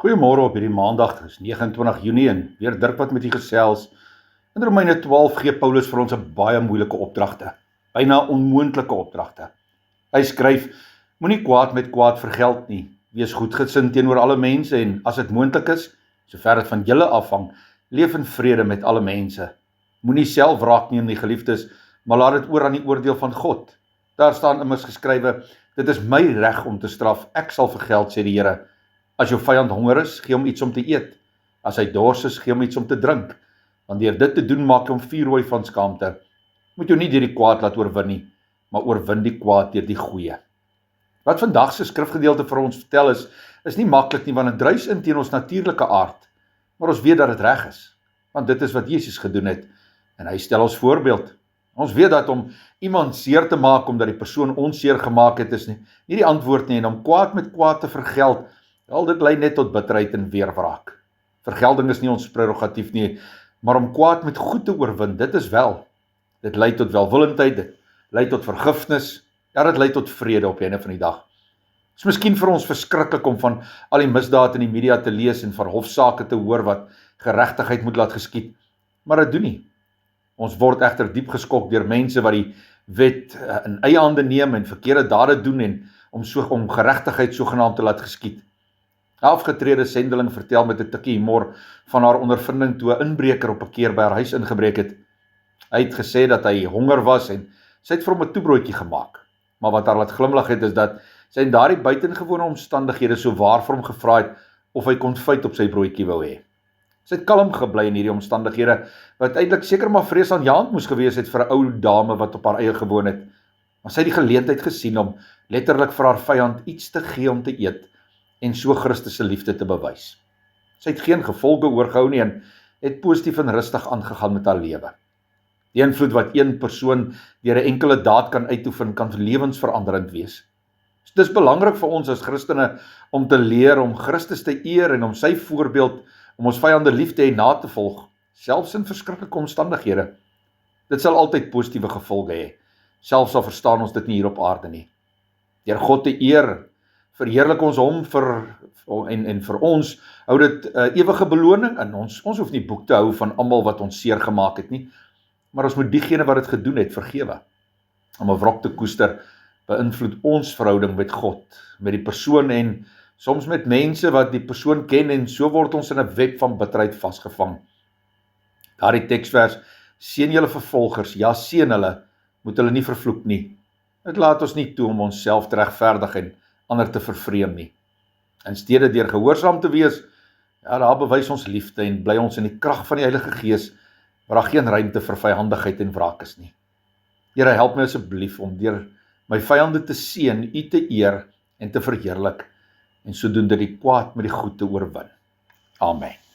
Goeiemôre op hierdie maandag, dis 29 Junie en weer Dirk wat met u gesels. In Romeine 12 gee Paulus vir ons 'n baie moeilike opdragte, byna onmoontlike opdragte. Hy skryf: Moenie kwaad met kwaad vergeld nie. Wees goedgesind teenoor alle mense en as dit moontlik is, sover dit van julle afhang, leef in vrede met alle mense. Moenie self wraak neem nie, geliefdes, maar laat dit oor aan die oordeel van God. Daar staan immers geskrywe: Dit is my reg om te straf, ek sal vergeld, sê die Here. As jou vyand honger is, gee hom iets om te eet. As hy dors is, gee hom iets om te drink. Want deur dit te doen, maak jy hom vuurrooi van skaamte. Moet jou nie deur die kwaad laat oorwin nie, maar oorwin die kwaad deur die goeie. Wat vandag se skrifgedeelte vir ons vertel is nie maklik nie, want dit druis in teen ons natuurlike aard. Maar ons weet dat dit reg is, want dit is wat Jesus gedoen het, en hy stel ons voorbeeld. Ons weet dat om iemand seer te maak, omdat die persoon ons seer gemaak het, is nie die antwoord nie, en om kwaad met kwaad te vergeld, wel, dit lei net tot bitterheid en weerwraak. Vergelding is nie ons prerogatief nie, maar om kwaad met goed te oorwin, dit is wel. Dit lei tot welwillendheid, dit lei tot vergifnis, ja, dit lei tot vrede op die einde van die dag. Het is miskien vir ons verskriklik om van al die misdaad in die media te lees en van hofsaake te hoor wat geregtigheid moet laat geskied, maar dit doen nie. Ons word egter diep geskok deur mense wat die wet in eie hande neem en verkeerde dade doen en om geregtigheid sogenaamd te laat geskied. 'n Afgetrede sendeling vertel met 'n tikkie humor van haar ondervinding toe 'n inbreker op 'n keer by haar huis ingebreek het. Hy het gesê dat hy honger was en sy het vir hom 'n toebroodjie gemaak. Maar wat haar laat glimlag het is dat sy in daardie buitengewone omstandighede so waar vir hom gevra het of hy konfyt op sy broodjie wou hê. Sy het kalm gebly in hierdie omstandighede wat eintlik seker maar vreesaanjaend moes gewees het vir 'n ou dame wat op haar eie gewoon het. Maar sy het die geleentheid gesien om letterlik vir haar vyand iets te gee om te eet en so Christus se liefde te bewys. Sy het geen gevolge oorgehou nie en het positief en rustig aangegaan met haar lewe. Die invloed wat een persoon deur 'n enkele daad kan uitoefen, kan lewensveranderend wees. Dis belangrik vir ons as Christene om te leer om Christus te eer en om sy voorbeeld om ons vyande lief te hê na te volg, selfs in verskriklike omstandighede. Dit sal altyd positiewe gevolge hê, selfs al verstaan ons dit nie hier op aarde nie. Deur God te eer, verheerlik ons hom en vir ons hou dit ewige beloning in. Ons hoef nie boek te hou van almal wat ons seer gemaak het nie, maar ons moet diegene wat dit gedoen het vergewe. Om 'n wrok te koester beïnvloed ons verhouding met God, met die persoon en soms met mense wat die persoon ken en so word ons in 'n web van bitterheid vasgevang. Daardie teksvers: seën julle vervolgers, ja, seën hulle, moet hulle nie vervloek nie. Dit laat ons nie toe om onsself te regverdig en ander te vervreem nie. In steede deur gehoorsaam te wees, ja, daar bewys ons liefde en bly ons in die krag van die Heilige Gees, waar daar geen ruimte vir vyhandigheid en wraak is nie. Here, help my asseblief om deur my vyande te seën, U te eer en te verheerlik, en sodoende die kwaad met die goed te oorwin. Amen.